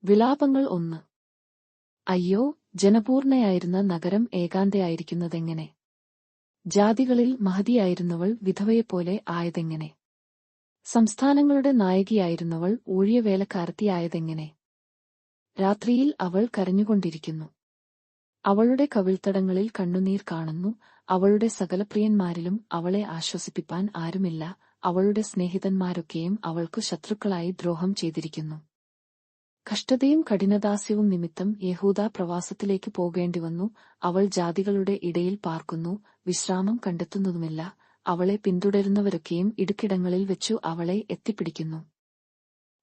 വിലാപങ്ങൾ 1. അയ്യോ, ജനപൂർണയായിരുന്ന നഗരം ഏകാന്തയായിരിക്കുന്നതെങ്ങനെ! ജാതികളിൽ മഹതിയായിരുന്നവൾ വിധവയെപ്പോലെ ആയതെങ്ങനെ! സംസ്ഥാനങ്ങളുടെ നായകിയായിരുന്നവൾ ഊഴിയവേലക്കാരത്തിയായതെങ്ങനെ! രാത്രിയിൽ അവൾ കരഞ്ഞുകൊണ്ടിരിക്കുന്നു. അവളുടെ കവിൾത്തടങ്ങളിൽ കണ്ണുനീർ കാണുന്നു. അവളുടെ സകലപ്രിയന്മാരിലും അവളെ ആശ്വസിപ്പിപ്പാൻ ആരുമില്ല. അവളുടെ സ്നേഹിതന്മാരൊക്കെയും അവൾക്കു ശത്രുക്കളായി ദ്രോഹം ചെയ്തിരിക്കുന്നു. കഷ്ടതയും കഠിനദാസ്യവും നിമിത്തം യെഹൂദാ പ്രവാസത്തിലേക്ക് പോകേണ്ടിവന്നു. അവൾ ജാതികളുടെ ഇടയിൽ പാർക്കുന്നു, വിശ്രാമം കണ്ടെത്തുന്നതുമില്ല. അവളെ പിന്തുടരുന്നവരൊക്കെയും ഇടുക്കിടങ്ങളിൽ വെച്ചു അവളെ എത്തിപ്പിടിക്കുന്നു.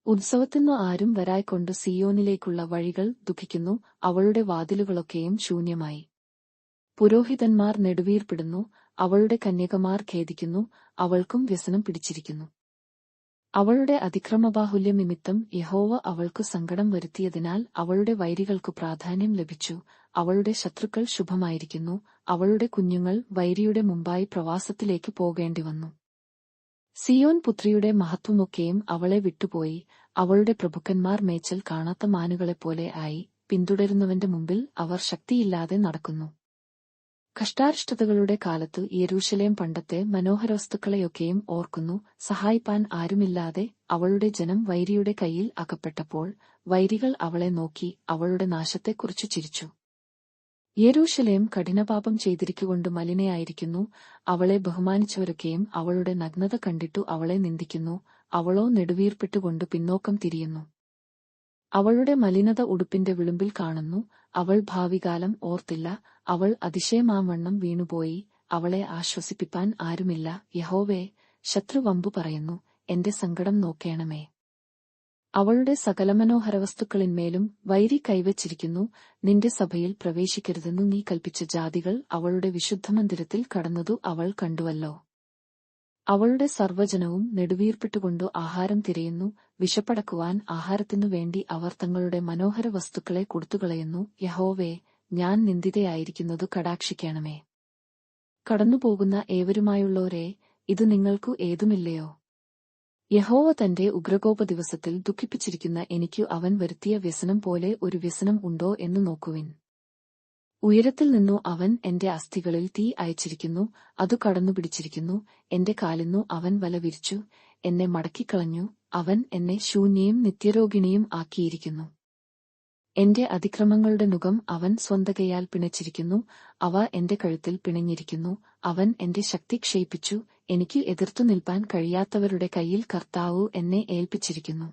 ഉത്സവത്തിനു ആരും വരായ്കൊണ്ട് സിയോനിലേക്കുള്ള വഴികൾ ദുഃഖിക്കുന്നു. അവളുടെ വാതിലുകളൊക്കെയും ശൂന്യമായി. പുരോഹിതന്മാർ നെടുവീർപ്പിടുന്നു. അവളുടെ കന്യകമാർ ഖേദിക്കുന്നു. അവൾക്കും വ്യസനം പിടിച്ചിരിക്കുന്നു. അവളുടെ അതിക്രമബാഹുല്യം നിമിത്തം യഹോവ അവൾക്കു സങ്കടം വരുത്തിയതിനാൽ അവളുടെ വൈരികൾക്കു പ്രാധാന്യം ലഭിച്ചു. അവളുടെ ശത്രുക്കൾ ശുഭമായിരിക്കുന്നു. അവളുടെ കുഞ്ഞുങ്ങൾ വൈരിയുടെ മുമ്പായി പ്രവാസത്തിലേക്ക് പോകേണ്ടിവന്നു. സിയോൻ പുത്രിയുടെ മഹത്വമൊക്കെയും അവളെ വിട്ടുപോയി. അവളുടെ പ്രഭുക്കന്മാർ മേച്ചൽ കാണാത്ത മാനുകളെപ്പോലെ ആയി. പിന്തുടരുന്നവന്റെ മുമ്പിൽ അവർ ശക്തിയില്ലാതെ നടക്കുന്നു. കഷ്ടാരിഷ്ടതകളുടെ കാലത്ത് യെരൂശലേം പണ്ടത്തെ മനോഹരവസ്തുക്കളെയൊക്കെയും ഓർക്കുന്നു. സഹായിപ്പാൻ ആരുമില്ലാതെ അവളുടെ ജനം വൈരിയുടെ കയ്യിൽ അകപ്പെട്ടപ്പോൾ വൈരികൾ അവളെ നോക്കി അവളുടെ നാശത്തെക്കുറിച്ചു ചിരിച്ചു. യെരൂശലേം കഠിനപാപം ചെയ്തിരിക്കുകൊണ്ട് മലിനയായിരിക്കുന്നു. അവളെ ബഹുമാനിച്ചവരൊക്കെയും അവളുടെ നഗ്നത കണ്ടിട്ടു അവളെ നിന്ദിക്കുന്നു. അവളോ നെടുവീർപ്പിട്ടുകൊണ്ട് പിന്നോക്കം തിരിയുന്നു. അവളുടെ മലിനത ഉടുപ്പിന്റെ വിളുമ്പിൽ കാണുന്നു. അവൾ ഭാവികാലം ഓർത്തില്ല. അവൾ അതിശയമാവണ്ണം വീണുപോയി. അവളെ ആശ്വസിപ്പിപ്പാൻ ആരുമില്ല. യഹോവേ, ശത്രു വമ്പു പറയുന്നു, എന്റെ സങ്കടം നോക്കേണമേ. അവളുടെ സകലമനോഹരവസ്തുക്കളിന്മേലും വൈരി കൈവച്ചിരിക്കുന്നു. നിന്റെ സഭയിൽ പ്രവേശിക്കരുതെന്നു നീ കൽപ്പിച്ച ജാതികൾ അവളുടെ വിശുദ്ധമന്ദിരത്തിൽ കടന്നതു അവൾ കണ്ടുവല്ലോ. അവളുടെ സർവ്വജനവും നെടുവീർപ്പിട്ടുകൊണ്ടു ആഹാരം തിരയുന്നു. വിശപ്പടക്കുവാൻ ആഹാരത്തിനു വേണ്ടി അവർ തങ്ങളുടെ മനോഹര വസ്തുക്കളെ കൊടുത്തുകളയുന്നു. യഹോവേ, ഞാൻ നിന്ദിതയായിരിക്കുന്നതു കടാക്ഷിക്കണമേ. കടന്നുപോകുന്ന ഏവരുമായുള്ളോരേ, ഇത് നിങ്ങൾക്കു ഏതുമില്ലയോ? യഹോവ തന്റെ ഉഗ്രകോപ ദിവസത്തിൽ ദുഃഖിപ്പിച്ചിരിക്കുന്ന എനിക്കു അവൻ വരുത്തിയ വ്യസനം പോലെ ഒരു വ്യസനം ഉണ്ടോ എന്നു നോക്കുവിൻ. ഉയരത്തിൽ നിന്നു അവൻ എന്റെ അസ്ഥികളിൽ തീ അയച്ചിരിക്കുന്നു. അതു കടന്നുപിടിച്ചിരിക്കുന്നു. എന്റെ കാലിന്നു അവൻ വല വിരിച്ചു. എന്നെ മടക്കിക്കളഞ്ഞു. അവൻ എന്നെ ശൂന്യയും നിത്യരോഗിണിയും ആക്കിയിരിക്കുന്നു. എന്റെ അതിക്രമങ്ങളുടെ നുകം അവൻ സ്വന്തകയാൽ പിണച്ചിരിക്കുന്നു. അവ എന്റെ കഴുത്തിൽ പിണഞ്ഞിരിക്കുന്നു. അവൻ എന്റെ ശക്തി ക്ഷയിപ്പിച്ചു. എനിക്ക് എതിർത്തു നിൽപ്പാൻ കഴിയാത്തവരുടെ കയ്യിൽ കർത്താവു എന്നെ ഏൽപ്പിച്ചിരിക്കുന്നു.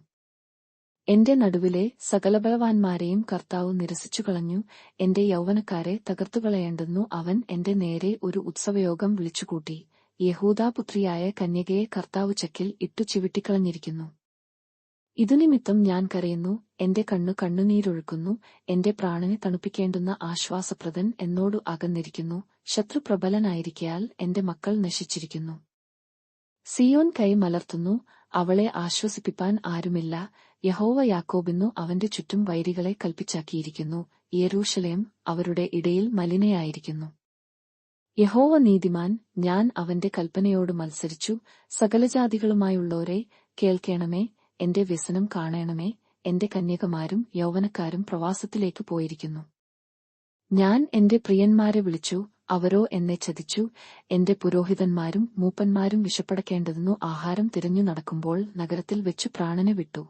എന്റെ നടുവിലെ സകലബലവാന്മാരെയും കർത്താവ് നിരസിച്ചുകളഞ്ഞു. എന്റെ യൗവനക്കാരെ തകർത്തുകളയേണ്ടെന്നു അവൻ എന്റെ നേരെ ഒരു ഉത്സവയോഗം വിളിച്ചുകൂട്ടി. യഹൂദാപുത്രിയായ കന്യകയെ കർത്താവ് ചക്കിൽ ഇട്ടു ചിവിട്ടിക്കളഞ്ഞിരിക്കുന്നു. ഇതുനിമിത്തം ഞാൻ കരയുന്നു. എന്റെ കണ്ണുനീരൊഴുക്കുന്നു. എന്റെ പ്രാണനെ തണുപ്പിക്കേണ്ടുന്ന ആശ്വാസപ്രദൻ എന്നോടു അകന്നിരിക്കുന്നു. ശത്രു പ്രബലനായിരിക്കയാൽ എന്റെ മക്കൾ നശിച്ചിരിക്കുന്നു. സിയോൻ കൈ മലർത്തുന്നു. അവളെ ആശ്വസിപ്പിപ്പാൻ ആരുമില്ല. യഹോവ യാക്കോബിന്നു അവന്റെ ചുറ്റും വൈരികളെ കൽപ്പിച്ചാക്കിയിരിക്കുന്നു. യെരൂശലേം അവരുടെ ഇടയിൽ മലിനയായിരിക്കുന്നു. യഹോവ നീതിമാൻ. ഞാൻ അവന്റെ കൽപ്പനയോട് മത്സരിച്ചു. സകലജാതികളുമായുള്ളോരെ, കേൾക്കേണമേ. എന്റെ വ്യസനം കാണേണമേ. എന്റെ കന്യകമാരും യൗവനക്കാരും പ്രവാസത്തിലേക്ക് പോയിരിക്കുന്നു. ഞാൻ എന്റെ പ്രിയന്മാരെ വിളിച്ചു. അവരോ എന്നെ ചതിച്ചു. എന്റെ പുരോഹിതന്മാരും മൂപ്പന്മാരും വിശപ്പടക്കേണ്ടതെന്നു ആഹാരം തിരഞ്ഞു നടക്കുമ്പോൾ നഗരത്തിൽ വെച്ചു പ്രാണനെ വിട്ടു.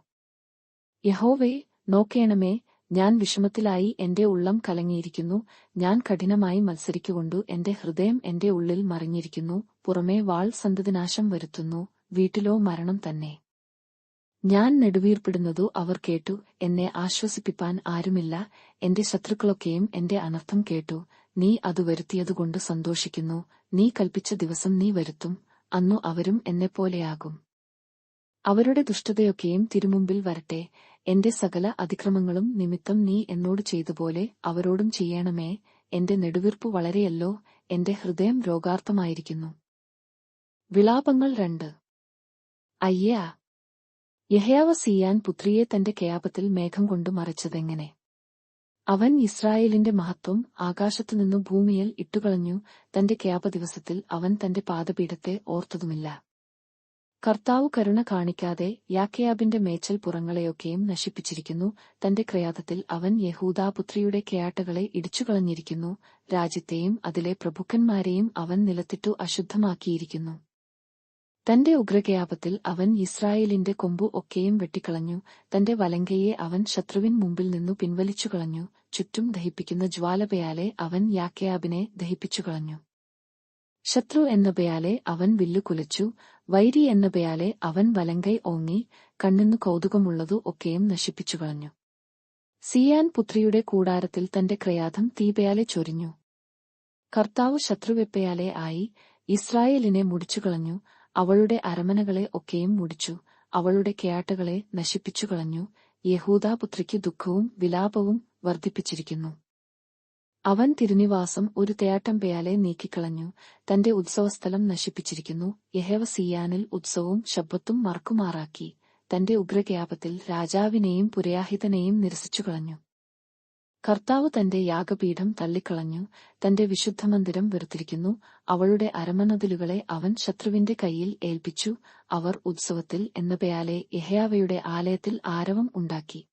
യഹോവേ, നോക്കേണമേ. ഞാൻ വിഷമത്തിലായി. എന്റെ ഉള്ളം കലങ്ങിയിരിക്കുന്നു. ഞാൻ കഠിനമായി മത്സരിക്കുകൊണ്ടു എന്റെ ഹൃദയം എന്റെ ഉള്ളിൽ മറിഞ്ഞിരിക്കുന്നു. പുറമേ വാൾ സന്തതിനാശം വരുത്തുന്നു, വീട്ടിലോ മരണം തന്നെ. ഞാൻ നെടുവീർപ്പിടുന്നതു അവർ കേട്ടു. എന്നെ ആശ്വസിപ്പിപ്പാൻ ആരുമില്ല. എന്റെ ശത്രുക്കളൊക്കെയും എന്റെ അനർത്ഥം കേട്ടു. നീ അതു വരുത്തിയതുകൊണ്ട് സന്തോഷിക്കുന്നു. നീ കൽപ്പിച്ച ദിവസം നീ വരുത്തും. അന്നു അവരും എന്നെപ്പോലെയാകും. അവരുടെ ദുഷ്ടതയൊക്കെയും തിരുമുമ്പിൽ വരട്ടെ. എന്റെ സകല അതിക്രമങ്ങളും നിമിത്തം നീ എന്നോട് ചെയ്തുപോലെ അവരോടും ചെയ്യണമേ. എന്റെ നെടുവീർപ്പു വളരെയല്ലോ. എന്റെ ഹൃദയം രോഗാർത്തമായിരിക്കുന്നു. വിലാപങ്ങൾ 2. അയ്യാ, യഹോവ സീയോൻ പുത്രിയെ തന്റെ കയാപത്തിൽ മേഘം കൊണ്ട് മറച്ചതെങ്ങനെ! അവൻ യിസ്രായേലിന്റെ മഹത്വം ആകാശത്തുനിന്നു ഭൂമിയിൽ ഇട്ടുകളഞ്ഞു. തന്റെ കയാപദിവസത്തിൽ അവൻ തന്റെ പാദപീഠത്തെ ഓർത്തതുമില്ല. കർത്താവ് കരുണ കാണിക്കാതെ യാക്കയാബിന്റെ മേച്ചൽ പുറങ്ങളെയൊക്കെയും നശിപ്പിച്ചിരിക്കുന്നു. തന്റെ ക്രയാതത്തിൽ അവൻ യഹൂദാപുത്രിയുടെ കേയാട്ടകളെ ഇടിച്ചുകളഞ്ഞിരിക്കുന്നു. രാജ്യത്തെയും അതിലെ പ്രഭുക്കന്മാരെയും അവൻ നിലത്തിട്ടു അശുദ്ധമാക്കിയിരിക്കുന്നു. തന്റെ ഉഗ്രകയാപത്തിൽ അവൻ യിസ്രായേലിന്റെ കൊമ്പു ഒക്കെയും വെട്ടിക്കളഞ്ഞു. തന്റെ വലങ്കയെ അവൻ ശത്രുവിൻ മുമ്പിൽ നിന്നു പിൻവലിച്ചുകളഞ്ഞു. ചുറ്റും ദഹിപ്പിക്കുന്ന ജ്വാലപയാലെ അവൻ യാക്കയാബിനെ ദഹിപ്പിച്ചുകളഞ്ഞു. ശത്രു എന്നപയാലെ അവൻ വില്ലു കുലച്ചു. വൈരി എന്നപയാലെ അവൻ വലങ്കൈ ഓങ്ങി. കണ്ണിന്നു കൗതുകമുള്ളതു ഒക്കെയും നശിപ്പിച്ചുകളഞ്ഞു. സിയാൻ പുത്രിയുടെ കൂടാരത്തിൽ തന്റെ ക്രയാതം തീപയാലെ ചൊരിഞ്ഞു. കർത്താവ് ശത്രുവെപ്പയാലെ ആയി ഇസ്രായേലിനെ മുടിച്ചുകളഞ്ഞു. അവളുടെ അരമനകളെ ഒക്കെയും മുടിച്ചു. അവളുടെ കേയാട്ടകളെ നശിപ്പിച്ചുകളഞ്ഞു. യഹൂദാപുത്രിക്ക് ദുഃഖവും വിലാപവും വർദ്ധിപ്പിച്ചിരിക്കുന്നു. അവൻ തിരുനിവാസം ഒരു തേയാട്ടംപയാലെ നീക്കിക്കളഞ്ഞു. തന്റെ ഉത്സവസ്ഥലം നശിപ്പിച്ചിരിക്കുന്നു. യഹോവ സിയാനിൽ ഉത്സവവും ശബ്ബത്തും മറക്കുമാറാക്കി. തന്റെ ഉഗ്രകയാപത്തിൽ രാജാവിനെയും പുരോഹിതനെയും നിരസിച്ചുകളഞ്ഞു. കർത്താവ് തന്റെ യാഗപീഠം തള്ളിക്കളഞ്ഞു. തന്റെ വിശുദ്ധമന്ദിരം വെറുത്തിരിക്കുന്നു. അവളുടെ അരമനതിലുകളെ അവൻ ശത്രുവിന്റെ കൈയിൽ ഏൽപ്പിച്ചു. അവർ ഉത്സവത്തിൽ എന്നപയാലെ യഹോവയുടെ ആലയത്തിൽ ആരവം ഉണ്ടാക്കി.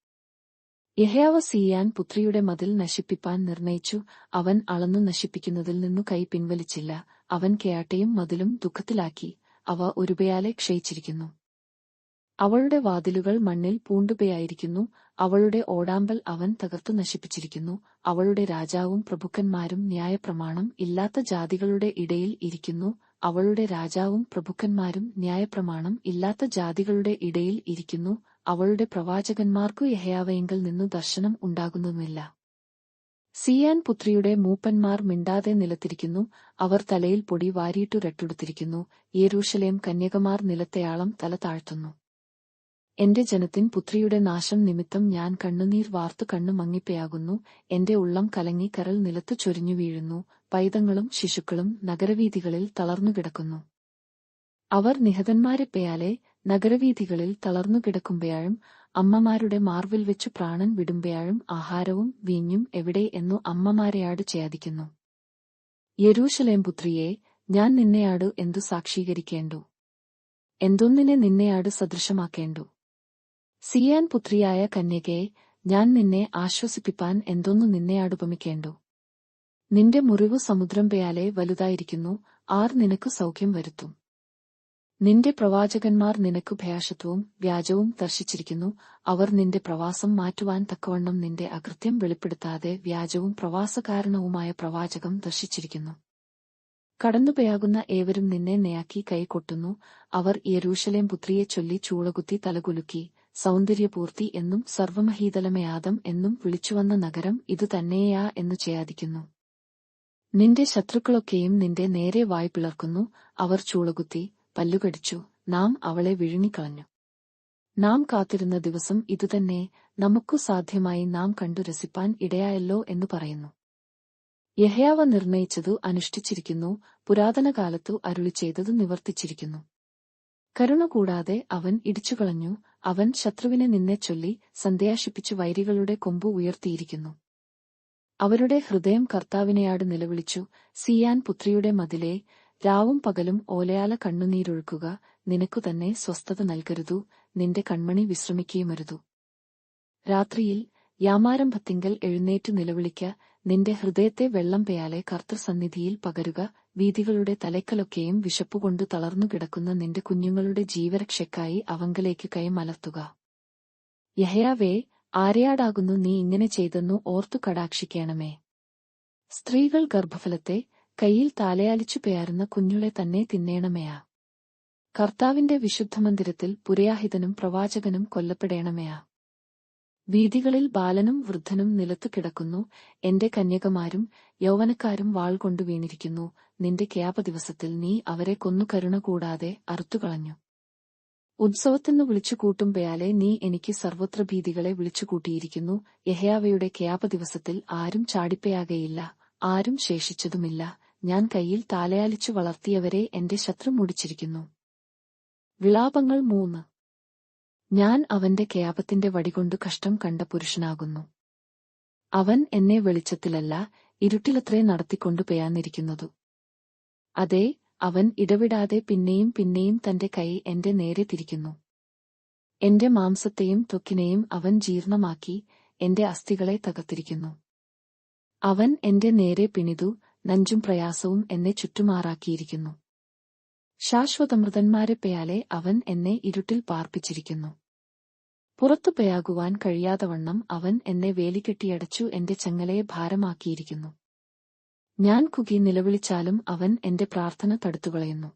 യഹോവ സിയാൻ പുത്രിയുടെ മതിൽ നശിപ്പിപ്പാൻ നിർണയിച്ചു. അവൻ അളന്നു നശിപ്പിക്കുന്നതിൽ നിന്നു കൈ പിൻവലിച്ചില്ല. അവൻ കേയാട്ടയും മതിലും ദുഃഖത്തിലാക്കി. അവ ഒരുപയാലെ ക്ഷയിച്ചിരിക്കുന്നു. അവളുടെ വാതിലുകൾ മണ്ണിൽ പൂണ്ടുപയായിരിക്കുന്നു. അവളുടെ ഓടാമ്പൽ അവൻ തകർത്തു നശിപ്പിച്ചിരിക്കുന്നു. അവളുടെ രാജാവും പ്രഭുക്കന്മാരും ന്യായപ്രമാണം ഇല്ലാത്ത ജാതികളുടെ ഇടയിൽ ഇരിക്കുന്നു. അവളുടെ രാജാവും പ്രഭുക്കന്മാരും ന്യായപ്രമാണം ഇല്ലാത്ത ജാതികളുടെ ഇടയിൽ ഇരിക്കുന്നു. അവളുടെ പ്രവാചകന്മാർക്കു യഹോവയിങ്കൽ നിന്നു ദർശനം ഉണ്ടാകുന്നതുമില്ല. സിയാൻ പുത്രിയുടെ മൂപ്പന്മാർ മിണ്ടാതെ നിലത്തിരിക്കുന്നു. അവർ തലയിൽ പൊടി വാരിയിട്ടു രട്ടുടുത്തിരിക്കുന്നു. യെരൂശലേം കന്യകമാർ നിലത്തെയാളം തല താഴ്ത്തുന്നു. എന്റെ ജനത്തിൻ പുത്രിയുടെ നാശം നിമിത്തം ഞാൻ കണ്ണുനീർ വാർത്തു കണ്ണു മങ്ങിപ്പയാകുന്നു. എന്റെ ഉള്ളം കലങ്ങി കരൾ നിലത്തു ചൊരിഞ്ഞു വീഴുന്നു. പൈതങ്ങളും ശിശുക്കളും നഗരവീഥികളിൽ തളർന്നുകിടക്കുന്നു. അവർ നിഹതന്മാരെപ്പയാലെ നഗരവീഥികളിൽ തളർന്നുകിടക്കുമ്പയാഴും അമ്മമാരുടെ മാർവിൽ വെച്ചു പ്രാണൻ വിടുമ്പയാഴും ആഹാരവും വീഞ്ഞും എവിടെ എന്നു അമ്മമാരെയാട് ചേദിക്കുന്നു. യെരൂശലേം പുത്രിയെ, ഞാൻ നിന്നെയാടു എന്തു സാക്ഷീകരിക്കേണ്ടു? എന്തൊന്നിനെ നിന്നെയാട് സദൃശമാക്കേണ്ടു? സിയാൻ പുത്രിയായ കന്യകയെ, ഞാൻ നിന്നെ ആശ്വസിപ്പിപ്പാൻ എന്തൊന്നു നിന്നെയാടുപമിക്കേണ്ടു? നിന്റെ മുറിവു സമുദ്രംപയാലെ വലുതായിരിക്കുന്നു. ആർ നിനക്കു സൗഖ്യം വരുത്തും? നിന്റെ പ്രവാചകന്മാർ നിനക്കു ഭയാശത്വവും വ്യാജവും ദർശിച്ചിരിക്കുന്നു. അവർ നിന്റെ പ്രവാസം മാറ്റുവാൻ തക്കവണ്ണം നിന്റെ അകൃത്യം വെളിപ്പെടുത്താതെ വ്യാജവും പ്രവാസകാരണവുമായ പ്രവാചകം ദർശിച്ചിരിക്കുന്നു. കടന്നുപയാകുന്ന ഏവരും നിന്നെ നെയാക്കി കൈകൊട്ടുന്നു. അവർ യെരൂശലേം പുത്രിയെ ചൊല്ലി ചൂളകുത്തി തലകുലുക്കി. സൗന്ദര്യപൂർത്തി എന്നും സർവമഹീതലമയാദം എന്നും വിളിച്ചുവന്ന നഗരം ഇതു തന്നെയാ എന്നു ചേദിക്കുന്നു. നിന്റെ ശത്രുക്കളൊക്കെയും നിന്റെ നേരെ വായ് പിളർക്കുന്നു. അവർ ചൂളകുത്തി പല്ലുകടിച്ചു. നാം അവളെ വിഴുങ്ങിക്കളഞ്ഞു. നാം കാത്തിരുന്ന ദിവസം ഇതുതന്നെ, നമുക്കു സാധ്യമായി നാം കണ്ടു രസിപ്പാൻ ഇടയായല്ലോ എന്നു പറയുന്നു. യഹോവ നിർണയിച്ചതു അനുഷ്ഠിച്ചിരിക്കുന്നു. പുരാതനകാലത്തു അരുളിച്ചെയ്തതു നിവർത്തിച്ചിരിക്കുന്നു. കരുണ കൂടാതെ അവൻ ഇടിച്ചുകളഞ്ഞു. അവൻ ശത്രുവിനെ നിന്നെ ചൊല്ലി സന്ദേശിപ്പിച്ചു വൈരികളുടെ കൊമ്പു ഉയർത്തിയിരിക്കുന്നു. അവരുടെ ഹൃദയം കർത്താവിനെയാട് നിലവിളിച്ചു. സിയാൻ പുത്രിയുടെ മതിലേ, രാവും പകലും ഓലയാല കണ്ണുനീരൊഴുക്കുക. നിനക്കു തന്നെ സ്വസ്ഥത നൽകരുതു. നിന്റെ കൺമണി വിശ്രമിക്കുകയുമരുതു. രാത്രിയിൽ യാമാരംഭത്തിങ്കൽ എഴുന്നേറ്റു നിലവിളിക്ക. നിന്റെ ഹൃദയത്തെ വെള്ളം പെയാലെ കർത്തൃസന്നിധിയിൽ പകരുക. വീഥികളുടെ തലയ്ക്കലൊക്കെയും വിശപ്പുകൊണ്ടു തളർന്നുകിടക്കുന്ന നിന്റെ കുഞ്ഞുങ്ങളുടെ ജീവരക്ഷയ്ക്കായി അവങ്കലേക്ക് കൈമലർത്തുക. യഹോവേ, ആരെയാടാകുന്നു നീ ഇങ്ങനെ ചെയ്തെന്നു ഓർത്തു കടാക്ഷിക്കണമേ. സ്ത്രീകൾ ഗർഭഫലത്തെ കൈയിൽ താലയാലിച്ചു പെയാറുന്ന കുഞ്ഞുളെ തന്നെ തിന്നേണമേയാ. കർത്താവിന്റെ വിശുദ്ധമന്ദിരത്തിൽ പുരോഹിതനും പ്രവാചകനും കൊല്ലപ്പെടേണമേയാ. വീഥികളിൽ ബാലനും വൃദ്ധനും നിലത്തു കിടക്കുന്നു. എന്റെ കന്യകമാരും യൗവനക്കാരും വാൾ കൊണ്ടു വീണിരിക്കുന്നു. നിന്റെ ക്യാപദിവസത്തിൽ നീ അവരെ കൊന്നു കരുണ കൂടാതെ അറുത്തുകളഞ്ഞു. ഉത്സവത്തിനു വിളിച്ചുകൂട്ടുമ്പയാലെ നീ എനിക്ക് സർവത്ര ഭീതികളെ വിളിച്ചുകൂട്ടിയിരിക്കുന്നു. യഹോവയുടെ ക്യാപദിവസത്തിൽ ആരും ചാടിപ്പയാകയില്ല, ആരും ശേഷിച്ചതുമില്ല. ഞാൻ കൈയിൽ താലയാലിച്ചു വളർത്തിയവരെ എന്റെ ശത്രു മുടിച്ചിരിക്കുന്നു. വിലാപങ്ങൾ 3. ഞാൻ അവന്റെ ക്യാപത്തിന്റെ വടികൊണ്ടു കഷ്ടം കണ്ട പുരുഷനാകുന്നു. അവൻ എന്നെ വെളിച്ചത്തിലല്ല ഇരുട്ടിലത്രേ നടത്തിക്കൊണ്ടു പെയാന്നിരിക്കുന്നതു. അതെ, അവൻ ഇടവിടാതെ പിന്നെയും പിന്നെയും തന്റെ കൈ എന്റെ നേരെ തിരിക്കുന്നു. എന്റെ മാംസത്തെയും ത്വക്കിനെയും അവൻ ജീർണമാക്കി എന്റെ അസ്ഥികളെ തകർത്തിരിക്കുന്നു. അവൻ എന്റെ നേരെ പിണിതു നഞ്ചും പ്രയാസവും എന്നെ ചുറ്റുമാറാക്കിയിരിക്കുന്നു. ശാശ്വതമൃതന്മാരെ പെയാലെ അവൻ എന്നെ ഇരുട്ടിൽ പാർപ്പിച്ചിരിക്കുന്നു. പുറത്തു പെയാകുവാൻ കഴിയാതവണ്ണം അവൻ എന്നെ വേലികെട്ടിയടച്ചു എന്റെ ചങ്ങലയെ ഭാരമാക്കിയിരിക്കുന്നു. ഞാൻ കുകി നിലവിളിച്ചാലും അവൻ എന്റെ പ്രാർത്ഥന തടുത്തുകളയുന്നു.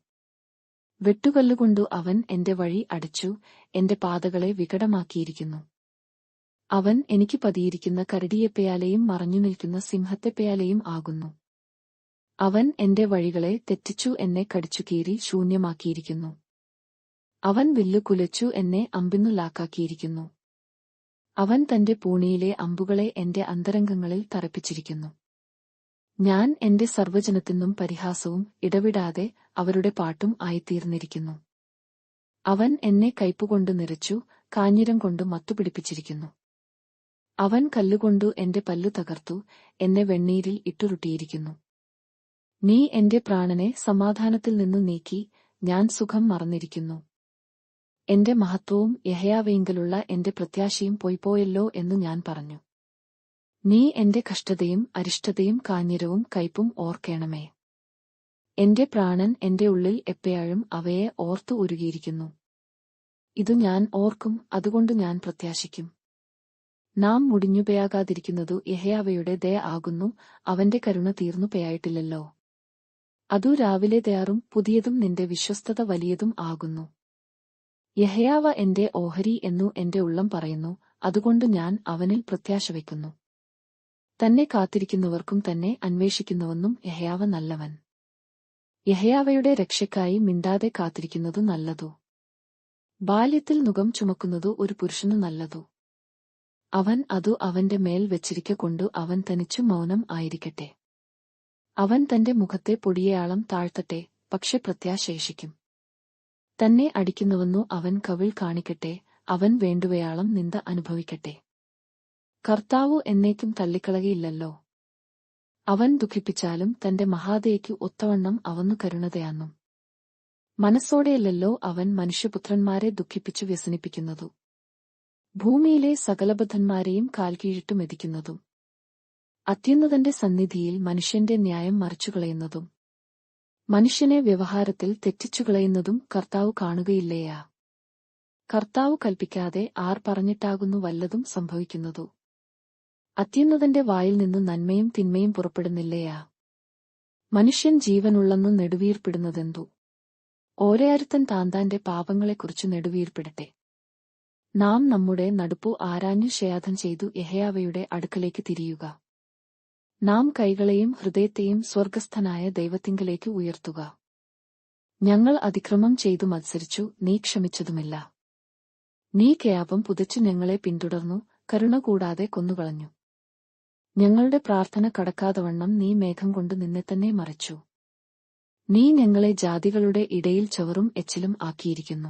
വെട്ടുകല്ലുകൊണ്ടു അവൻ എന്റെ വഴി അടച്ചു എന്റെ പാതകളെ വികടമാക്കിയിരിക്കുന്നു. അവൻ എനിക്ക് പതിയിരിക്കുന്ന കരടിയെപ്പയാലെയും മറഞ്ഞുനിൽക്കുന്ന സിംഹത്തെപ്പയാലെയും ആകുന്നു. അവൻ എന്റെ വഴികളെ തെറ്റിച്ചു എന്നെ കടിച്ചുകീറി ശൂന്യമാക്കിയിരിക്കുന്നു. അവൻ വില്ലു കുലച്ചു എന്നെ അമ്പിന്നു ലാക്കാക്കിയിരിക്കുന്നു. അവൻ തന്റെ പൂണിയിലെ അമ്പുകളെ എന്റെ അന്തരംഗങ്ങളിൽ തറപ്പിച്ചിരിക്കുന്നു. ഞാൻ എന്റെ സർവ്വജനത്തിനും പരിഹാസവും ഇടവിടാതെ അവരുടെ പാട്ടും ആയിത്തീർന്നിരിക്കുന്നു. അവൻ എന്നെ കയ്പുകൊണ്ടു നിറച്ചു കാഞ്ഞിരം കൊണ്ടു മത്തുപിടിപ്പിച്ചിരിക്കുന്നു. അവൻ കല്ലുകൊണ്ടു എന്റെ പല്ലു തകർത്തു എന്നെ വെണ്ണീരിൽ ഇട്ടുരുട്ടിയിരിക്കുന്നു. നീ എന്റെ പ്രാണനെ സമാധാനത്തിൽ നിന്നു നീക്കി ഞാൻ സുഖം മറന്നിരിക്കുന്നു. എന്റെ മഹത്വവും യഹോവയിങ്കലുള്ള എന്റെ പ്രത്യാശയും പൊയ്പോയല്ലോ എന്നു ഞാൻ പറഞ്ഞു. നീ എന്റെ കഷ്ടതയും അരിഷ്ടതയും കാഞ്ഞിരവും കയ്പും ഓർക്കേണമേ. എന്റെ പ്രാണൻ എന്റെ ഉള്ളിൽ എപ്പയാഴും അവയെ ഓർത്തു ഉരുകിയിരിക്കുന്നു. ഇതു ഞാൻ ഓർക്കും, അതുകൊണ്ട് ഞാൻ പ്രത്യാശിക്കും. നാം മുടിഞ്ഞുപയാകാതിരിക്കുന്നതു യഹോവയുടെ ദയ ആകുന്നു, അവന്റെ കരുണ തീർന്നു പെയായിട്ടില്ലല്ലോ. അതു രാവിലെ ദയാറും പുതിയതും നിന്റെ വിശ്വസ്തത വലിയതും ആകുന്നു. യഹോവ എന്റെ ഓഹരി എന്നു എന്റെ ഉള്ളം പറയുന്നു, അതുകൊണ്ട് ഞാൻ അവനിൽ പ്രത്യാശ വയ്ക്കുന്നു. തന്നെ കാത്തിരിക്കുന്നവർക്കും തന്നെ അന്വേഷിക്കുന്നുവെന്നും യഹോവ നല്ലവൻ. യഹോവയുടെ രക്ഷയ്ക്കായി മിണ്ടാതെ കാത്തിരിക്കുന്നതു നല്ലതു. ബാല്യത്തിൽ നുകം ചുമക്കുന്നതു ഒരു പുരുഷനു നല്ലതു. അവൻ അതു അവന്റെ മേൽ വെച്ചിരിക്കൊണ്ടു അവൻ തനിച്ചു മൗനം ആയിരിക്കട്ടെ. അവൻ തന്റെ മുഖത്തെ പൊടിയയാളം താഴ്ത്തട്ടെ, പക്ഷെ പ്രത്യാശേഷിക്കും. തന്നെ അടിക്കുന്നുവെന്നു അവൻ കവിൾ കാണിക്കട്ടെ, അവൻ വേണ്ടുവയാളം നിന്ദ അനുഭവിക്കട്ടെ. കർത്താവു എന്നേക്കും തള്ളിക്കളകയില്ലല്ലോ. അവൻ ദുഃഖിപ്പിച്ചാലും തന്റെ മഹാദയയ്ക്കു ഒത്തവണ്ണം അവന്നു കരുണതയാന്നും. മനസ്സോടെയല്ലല്ലോ അവൻ മനുഷ്യപുത്രന്മാരെ ദുഃഖിപ്പിച്ചു വ്യസനിപ്പിക്കുന്നതു, ഭൂമിയിലെ സകലബദ്ധന്മാരെയും കാൽക്കീഴിട്ടു മെതിക്കുന്നതും, അത്യുന്നതന്റെ സന്നിധിയിൽ മനുഷ്യന്റെ ന്യായം മറിച്ചുകളയുന്നതും, മനുഷ്യനെ വ്യവഹാരത്തിൽ തെറ്റിച്ചുകളയുന്നതും കർത്താവു കാണുകയില്ലേയാ. കർത്താവു കൽപ്പിക്കാതെ ആർ പറഞ്ഞിട്ടാകുന്നു വല്ലതും സംഭവിക്കുന്നതു. അത്യുന്നതന്റെ വായിൽ നിന്നു നന്മയും തിന്മയും പുറപ്പെടുന്നില്ലയാ. മനുഷ്യൻ ജീവനുള്ളെന്നു നെടുവീർപ്പിടുന്നതെന്തു? ഓരോരുത്തൻ താന്താന്റെ പാപങ്ങളെക്കുറിച്ചു നെടുവീർപ്പിടട്ടെ. നാം നമ്മുടെ നടുപ്പു ആരാഞ്ഞു ശയാതം ചെയ്തു യഹോവയുടെ അടുക്കലേക്ക് തിരിയുക. നാം കൈകളെയും ഹൃദയത്തെയും സ്വർഗ്ഗസ്ഥനായ ദൈവത്തിങ്കലേക്ക് ഉയർത്തുക. ഞങ്ങൾ അതിക്രമം ചെയ്തു മത്സരിച്ചു, നീ ക്ഷമിച്ചതുമില്ല. നീ കയാപം പുതച്ചു ഞങ്ങളെ പിന്തുടർന്നു, കരുണ കൂടാതെ കൊന്നുകളഞ്ഞു. ഞങ്ങളുടെ പ്രാർത്ഥന കടക്കാതവണ്ണം നീ മേഘം കൊണ്ട് നിന്നെത്തന്നെ മറച്ചു. നീ ഞങ്ങളെ ജാതികളുടെ ഇടയിൽ ചവറും എച്ചിലും ആക്കിയിരിക്കുന്നു.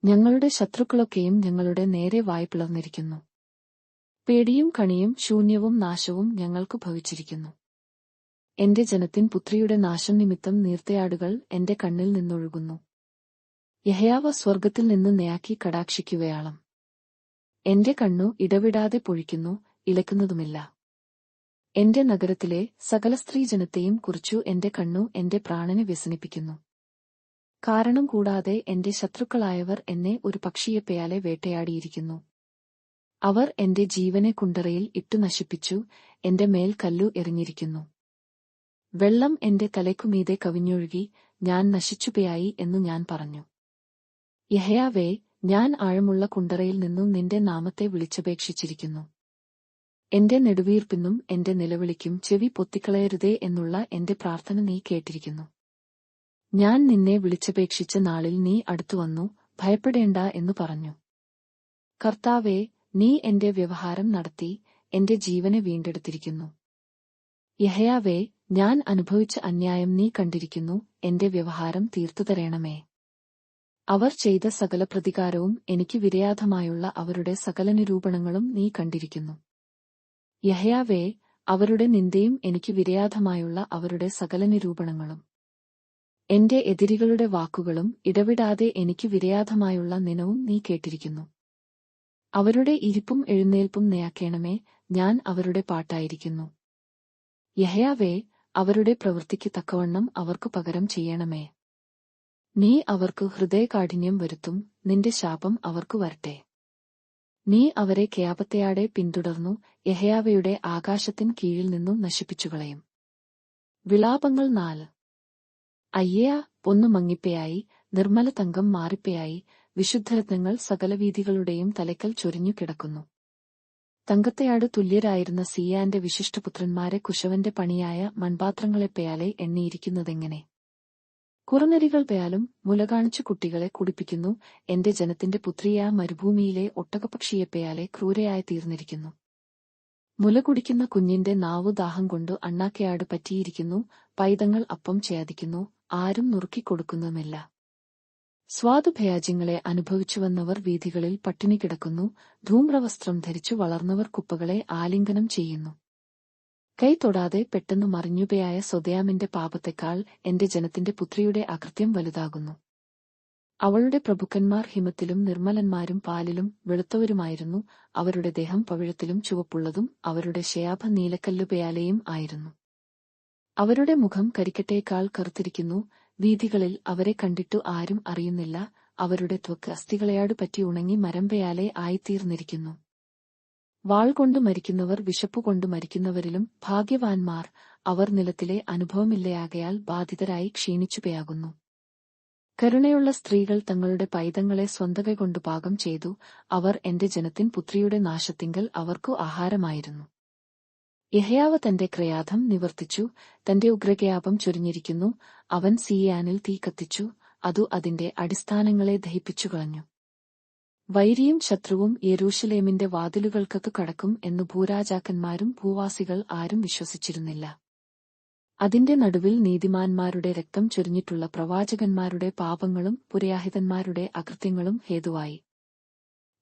ഞങ്ങളുടെ ശത്രുക്കളൊക്കെയും ഞങ്ങളുടെ നേരെ വായ് പിളർന്നിരിക്കുന്നു. പേടിയും കണിയും ശൂന്യവും നാശവും ഞങ്ങൾക്കു ഭവിച്ചിരിക്കുന്നു. എന്റെ ജനത്തിൻ പുത്രിയുടെ നാശം നിമിത്തം നീർത്തയാടുകൾ എന്റെ കണ്ണിൽ നിന്നൊഴുകുന്നു. യഹോവ സ്വർഗ്ഗത്തിൽ നിന്ന് നെയാക്കി കടാക്ഷിക്കുകയാളം. എന്റെ കണ്ണു ഇടവിടാതെ പൊഴിക്കുന്നു, ഇളക്കുന്നതുമില്ല. എന്റെ നഗരത്തിലെ സകല സ്ത്രീജനത്തെയും കുറിച്ചു എന്റെ കണ്ണു എന്റെ പ്രാണനെ വ്യസനിപ്പിക്കുന്നു. കാരണം കൂടാതെ എന്റെ ശത്രുക്കളായവർ എന്നെ ഒരു പക്ഷിയെപ്പയാലെ വേട്ടയാടിയിരിക്കുന്നു. അവർ എന്റെ ജീവനെ കുണ്ടറയിൽ ഇട്ടു നശിപ്പിച്ചു, എന്റെ മേൽ കല്ലു എറിഞ്ഞിരിക്കുന്നു. വെള്ളം എന്റെ തലയ്ക്കുമീതെ കവിഞ്ഞൊഴുകി, ഞാൻ നശിച്ചുപയായി എന്നു ഞാൻ പറഞ്ഞു. യഹോവേ, ഞാൻ ആഴമുള്ള കുണ്ടറയിൽ നിന്നു നിന്റെ നാമത്തെ വിളിച്ചപേക്ഷിച്ചിരിക്കുന്നു. എന്റെ നെടുവീർപ്പിനും എന്റെ നിലവിളിക്കും ചെവി പൊത്തിക്കളയരുതേ എന്നുള്ള എന്റെ പ്രാർത്ഥന നീ കേട്ടിരിക്കുന്നു. ഞാൻ നിന്നെ വിളിച്ചപേക്ഷിച്ച നാളിൽ നീ അടുത്തുവന്നു, ഭയപ്പെടേണ്ട എന്നു പറഞ്ഞു. കർത്താവേ, നീ എന്റെ വ്യവഹാരം നടത്തി എന്റെ ജീവനെ വീണ്ടെടുത്തിരിക്കുന്നു. യഹോവേ, ഞാൻ അനുഭവിച്ച അന്യായം നീ കണ്ടിരിക്കുന്നു, എന്റെ വ്യവഹാരം തീർത്തുതരേണമേ. അവർ ചെയ്ത സകല പ്രതികാരവും എനിക്ക് വിരയാധമായുള്ള അവരുടെ സകല നിരൂപണങ്ങളും നീ കണ്ടിരിക്കുന്നു. യഹോവേ, അവരുടെ നിന്ദയും എനിക്ക് വിരയാധമായുള്ള അവരുടെ സകല നിരൂപണങ്ങളും. എന്റെ എതിരികളുടെ വാക്കുകളും ഇടവിടാതെ എനിക്ക് വിരയാധമായുള്ള നിനവും നീ കേട്ടിരിക്കുന്നു. അവരുടെ ഇരിപ്പും എഴുന്നേൽപ്പും നിയാക്കേണമേ, ഞാൻ അവരുടെ പാട്ടായിരിക്കുന്നു. യഹോവേ, അവരുടെ പ്രവൃത്തിക്ക് തക്കവണ്ണം അവർക്കു പകരം ചെയ്യണമേ. നീ അവർക്കു ഹൃദയകാഠിന്യം വരുത്തും, നിന്റെ ശാപം അവർക്കു വരട്ടെ. നീ അവരെ ക്യാപത്തെയാടെ പിന്തുടർന്നു, യഹോവയുടെ ആകാശത്തിൻ കീഴിൽ നിന്നു നശിപ്പിച്ചുകളയും. വിലാപങ്ങൾ 4. അയ്യയാ, പൊന്നു മങ്ങിപ്പയായി, നിർമ്മല തങ്കം മാറിപ്പയായി, വിശുദ്ധരത്നങ്ങൾ സകലവീഥികളുടെയും തലയ്ക്കൽ ചൊരിഞ്ഞു കിടക്കുന്നു. തങ്കത്തെയാട് തുല്യരായിരുന്ന സിയാന്റെ വിശിഷ്ടപുത്രന്മാരെ കുശവന്റെ പണിയായ മൺപാത്രങ്ങളെപ്പയാലെ എണ്ണിയിരിക്കുന്നതെങ്ങനെ? കുറുനരികൾ പയാലും മുല കാണിച്ചു കുട്ടികളെ കുടിപ്പിക്കുന്നു. എന്റെ ജനത്തിന്റെ പുത്രിയാ മരുഭൂമിയിലെ ഒട്ടകപ്പക്ഷിയെപ്പയാലെ ക്രൂരയായി തീർന്നിരിക്കുന്നു. മുല കുടിക്കുന്ന കുഞ്ഞിന്റെ നാവു ദാഹം കൊണ്ടു അണ്ണാക്കയാട് പറ്റിയിരിക്കുന്നു. പൈതങ്ങൾ അപ്പം ചേദിക്കുന്നു, ആരും നുറുക്കിക്കൊടുക്കുന്നുമില്ല. സ്വാദുഭയാജ്യങ്ങളെ അനുഭവിച്ചുവന്നവർ വീഥികളിൽ പട്ടിണി കിടക്കുന്നു. ധൂമ്രവസ്ത്രം ധരിച്ചു വളർന്നവർ കുപ്പകളെ ആലിംഗനം ചെയ്യുന്നു. കൈ തൊടാതെ പെട്ടെന്നു മറിഞ്ഞുപയായ സൊദയാമിന്റെ പാപത്തെക്കാൾ എന്റെ ജനത്തിന്റെ പുത്രിയുടെ അകൃത്യം വലുതാകുന്നു. അവളുടെ പ്രഭുക്കന്മാർ ഹിമത്തിലും നിർമ്മലന്മാരും പാലിലും വെളുത്തവരുമായിരുന്നു. അവരുടെ ദേഹം പവിഴത്തിലും ചുവപ്പുള്ളതും അവരുടെ ശയാഭ നീലക്കല്ലുപയാലെയും ആയിരുന്നു. അവരുടെ മുഖം കരിക്കട്ടയേക്കാൾ കറുത്തിരിക്കുന്നു. വീഥികളിൽ അവരെ കണ്ടിട്ടു ആരും അറിയുന്നില്ല. അവരുടെ ത്വക്ക് അസ്ഥികളെയാടു പറ്റി ഉണങ്ങി മരമ്പയാലെ ആയിത്തീർന്നിരിക്കുന്നു. വാൾ കൊണ്ടു മരിക്കുന്നവർ വിശപ്പുകൊണ്ടു മരിക്കുന്നവരിലും ഭാഗ്യവാൻമാർ. അവർ നിലത്തിലെ അനുഭവമില്ലയാകയാൽ ബാധിതരായി ക്ഷീണിച്ചുപയാകുന്നു. കരുണയുള്ള സ്ത്രീകൾ തങ്ങളുടെ പൈതങ്ങളെ സ്വന്തകൈകൊണ്ടു പാകം ചെയ്തു. അവർ എന്റെ ജനത്തിൻ പുത്രിയുടെ നാശത്തിങ്കൽ അവർക്കു ആഹാരമായിരുന്നു. യഹോവ തന്റെ ക്രയാധം നിവർത്തിച്ചു, തന്റെ ഉഗ്രകയാപം ചൊരിഞ്ഞിരിക്കുന്നു. അവൻ സീയാനിൽ തീ കത്തിച്ചു, അതു അതിന്റെ അടിസ്ഥാനങ്ങളെ ദഹിപ്പിച്ചുകളഞ്ഞു. വൈരിയും ശത്രുവും യെരൂശലേമിന്റെ വാതിലുകൾക്കു കടക്കും എന്നു ഭൂരാജാക്കന്മാരും ഭൂവാസികൾ ആരും വിശ്വസിച്ചിരുന്നില്ല. അതിന്റെ നടുവിൽ നീതിമാന്മാരുടെ രക്തം ചൊരിഞ്ഞിട്ടുള്ള പ്രവാചകന്മാരുടെ പാപങ്ങളും പുരോഹിതന്മാരുടെ അകൃത്യങ്ങളും ഹേതുവായി.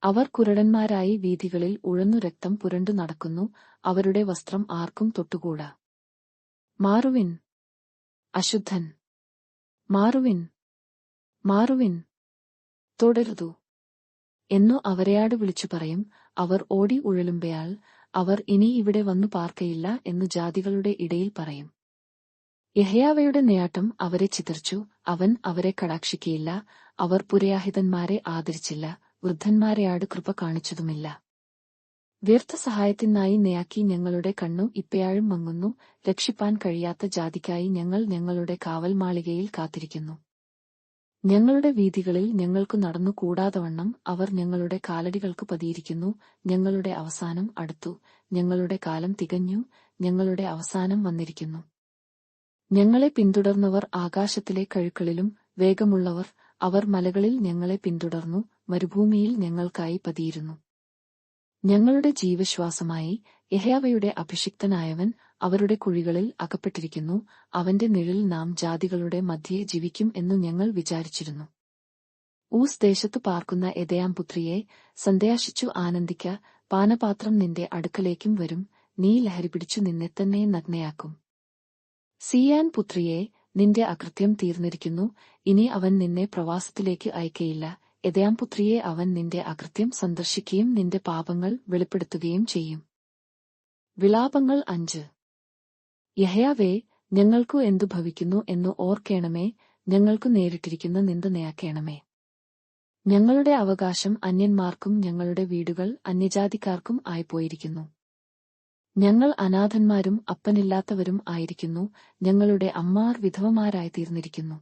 അവർ കുരുടന്മാരായി വീഥികളിൽ ഉഴന്നു രക്തം പുരണ്ടു നടക്കുന്നു. അവരുടെ വസ്ത്രം ആർക്കും തൊട്ടുകൂടാ. മാറുവിൻ, അശുദ്ധൻ, മാറുവിൻ, മാറുവിൻ, തൊടരുതു എന്നു അവരെയാട് വിളിച്ചു പറയും. അവർ ഓടി ഉഴലുമ്പയാൽ അവർ ഇനി ഇവിടെ വന്നു പാർക്കയില്ല എന്നു ജാതികളുടെ ഇടയിൽ പറയും. യഹോവയുടെ നെയാട്ടം അവരെ ചിതറിച്ചു, അവൻ അവരെ കടാക്ഷിക്കയില്ല. അവർ പുരോഹിതന്മാരെ ആദരിച്ചില്ല, വൃദ്ധന്മാരെയാട് കൃപ കാണിച്ചതുമില്ല. വ്യർത്ഥ സഹായത്തിനായി നെയാക്കി ഞങ്ങളുടെ കണ്ണു ഇപ്പയാഴും മങ്ങുന്നു. രക്ഷിപ്പാൻ കഴിയാത്ത ജാതിക്കായി ഞങ്ങൾ ഞങ്ങളുടെ കാവൽ മാളികയിൽ കാത്തിരിക്കുന്നു. ഞങ്ങളുടെ വീഥികളിൽ ഞങ്ങൾക്കു നടന്നു കൂടാതവണ്ണം അവർ ഞങ്ങളുടെ കാലടികൾക്കു പതിയിരിക്കുന്നു. ഞങ്ങളുടെ അവസാനം അടുത്തു, ഞങ്ങളുടെ കാലം തികഞ്ഞു, ഞങ്ങളുടെ അവസാനം വന്നിരിക്കുന്നു. ഞങ്ങളെ പിന്തുടർന്നവർ ആകാശത്തിലെ കഴുക്കളിലും വേഗമുള്ളവർ. അവർ മലകളിൽ ഞങ്ങളെ പിന്തുടർന്നു, മരുഭൂമിയിൽ ഞങ്ങൾക്കായി പതിയിരുന്നു. ഞങ്ങളുടെ ജീവശ്വാസമായി യഹോവയുടെ അഭിഷിക്തനായവൻ അവരുടെ കുഴികളിൽ അകപ്പെട്ടിരിക്കുന്നു. അവന്റെ നിഴലിൽ നാം ജാതികളുടെ മധ്യേ ജീവിക്കും എന്നു ഞങ്ങൾ വിചാരിച്ചിരുന്നു. ഊസ് ദേശത്തു പാർക്കുന്ന എദയാം പുത്രിയെ, സന്ധ്യാശിച്ചു ആനന്ദിക്ക. പാനപാത്രം നിന്റെ അടുക്കലേക്കും വരും, നീ ലഹരി പിടിച്ചു നിന്നെത്തന്നെ നഗ്നയാക്കും. സിയാൻ പുത്രിയെ, നിന്റെ അകൃത്യം തീർന്നിരിക്കുന്നു. ഇനി അവൻ നിന്നെ പ്രവാസത്തിലേക്ക് അയക്കയില്ല. എദയാം പുത്രിയെ, അവൻ നിന്റെ അകൃത്യം സന്ദർശിക്കുകയും നിന്റെ പാപങ്ങൾ വെളിപ്പെടുത്തുകയും ചെയ്യും. വിലാപങ്ങൾ 5. യഹോവേ, ഞങ്ങൾക്കു എന്തു ഭവിക്കുന്നു എന്നു ഓർക്കേണമേ. ഞങ്ങൾക്കു നേരിട്ടിരിക്കുന്ന നിന്ദ നയാക്കേണമേ. ഞങ്ങളുടെ അവകാശം അന്യന്മാർക്കും ഞങ്ങളുടെ വീടുകൾ അന്യജാതിക്കാർക്കും ആയിപ്പോയിരിക്കുന്നു. ഞങ്ങൾ അനാഥന്മാരും അപ്പനില്ലാത്തവരും ആയിരിക്കുന്നു. ഞങ്ങളുടെ അമ്മാർ വിധവമാരായിത്തീർന്നിരിക്കുന്നു.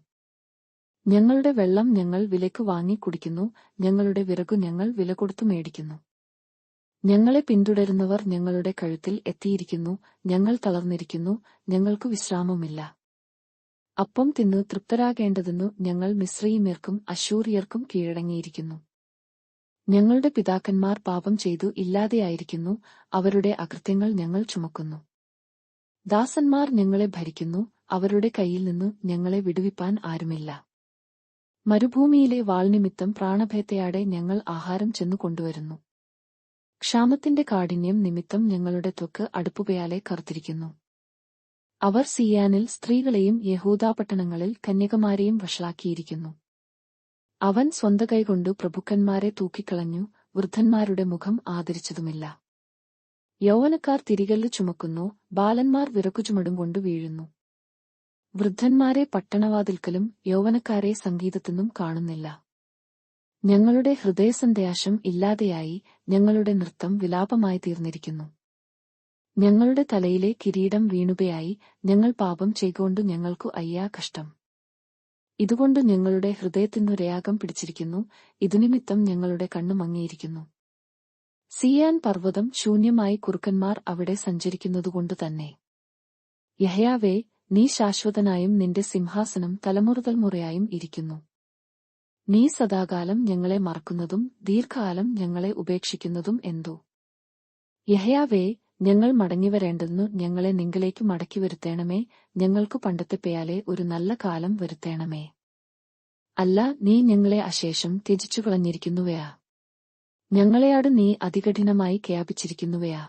ഞങ്ങളുടെ വെള്ളം ഞങ്ങൾ വിലയ്ക്കു വാങ്ങി കുടിക്കുന്നു. ഞങ്ങളുടെ വിറകു ഞങ്ങൾ വില കൊടുത്തു മേടിക്കുന്നു. ഞങ്ങളെ പിന്തുടരുന്നവർ ഞങ്ങളുടെ കഴുത്തിൽ എത്തിയിരിക്കുന്നു. ഞങ്ങൾ തളർന്നിരിക്കുന്നു, ഞങ്ങൾക്കു വിശ്രാമമില്ല. അപ്പം തിന്നു തൃപ്തരാകേണ്ടതെന്നു ഞങ്ങൾ മിസ്രയീമ്യർക്കും അശ്ശൂര്യർക്കും കീഴടങ്ങിയിരിക്കുന്നു. ഞങ്ങളുടെ പിതാക്കന്മാർ പാപം ചെയ്തു ഇല്ലാതെയായിരിക്കുന്നു. അവരുടെ അകൃത്യങ്ങൾ ഞങ്ങൾ ചുമക്കുന്നു. ദാസന്മാർ ഞങ്ങളെ ഭരിക്കുന്നു. അവരുടെ കയ്യിൽ നിന്നു ഞങ്ങളെ വിടുവിപ്പാൻ ആരുമില്ല. മരുഭൂമിയിലെ വാൾനിമിത്തം പ്രാണഭയത്തെയാടെ ഞങ്ങൾ ആഹാരം ചെന്നു കൊണ്ടുവരുന്നു. ക്ഷാമത്തിന്റെ കാഠിന്യം നിമിത്തം ഞങ്ങളുടെ ത്വക്ക് അടുപ്പുപയാലെ കറുത്തിരിക്കുന്നു. അവർ സിയാനിൽ സ്ത്രീകളെയും യഹൂദാപട്ടണങ്ങളിൽ കന്യകമാരെയും വഷളാക്കിയിരിക്കുന്നു. അവൻ സ്വന്ത കൈകൊണ്ടു പ്രഭുക്കന്മാരെ തൂക്കിക്കളഞ്ഞു, വൃദ്ധന്മാരുടെ മുഖം ആദരിച്ചതുമില്ല. യൗവനക്കാർ തിരികല്ല് ചുമക്കുന്നു, ബാലന്മാർ വിറകുചുമടും കൊണ്ടു വീഴുന്നു. വൃദ്ധന്മാരെ പട്ടണവാതിൽക്കലും യൗവനക്കാരെ സംഗീതത്തിനും കാണുന്നില്ല. ഞങ്ങളുടെ ഹൃദയസന്ദേശം ഇല്ലാതെയായി, ഞങ്ങളുടെ നൃത്തം വിലാപമായി തീർന്നിരിക്കുന്നു. ഞങ്ങളുടെ തലയിലെ കിരീടം വീണുകയായി, ഞങ്ങൾ പാപം ചെയ്തുകൊണ്ടു ഞങ്ങൾക്കു അയ്യാ കഷ്ടം. ഇതുകൊണ്ട് ഞങ്ങളുടെ ഹൃദയത്തിനു രയാഗം പിടിച്ചിരിക്കുന്നു, ഇതുനിമിത്തം ഞങ്ങളുടെ കണ്ണു മങ്ങിയിരിക്കുന്നു. സിയാൻ പർവ്വതം ശൂന്യമായി, കുറുക്കന്മാർ അവിടെ സഞ്ചരിക്കുന്നതുകൊണ്ടു തന്നെ. യഹോവേ, നീ ശാശ്വതനായും നിന്റെ സിംഹാസനം തലമുറതലമുറയായും ഇരിക്കുന്നു. നീ സദാകാലം ഞങ്ങളെ മറക്കുന്നതും ദീർഘകാലം ഞങ്ങളെ ഉപേക്ഷിക്കുന്നതും എന്തോ? യഹോവേ, ഞങ്ങൾ മടങ്ങിവരേണ്ടതിനു ഞങ്ങളെ നിങ്കലേക്ക് മടക്കി വരുത്തേണമേ, ഞങ്ങൾക്കു പണ്ടത്തെ പേയാലെ ഒരു നല്ല കാലം വരുത്തേണമേ. അല്ല, നീ ഞങ്ങളെ അശേഷം ത്യജിച്ചുകളഞ്ഞിരിക്കുന്നുവയാ? ഞങ്ങളെയാട് നീ അതികഠിനമായി ഖ്യാപിച്ചിരിക്കുന്നുവയാ?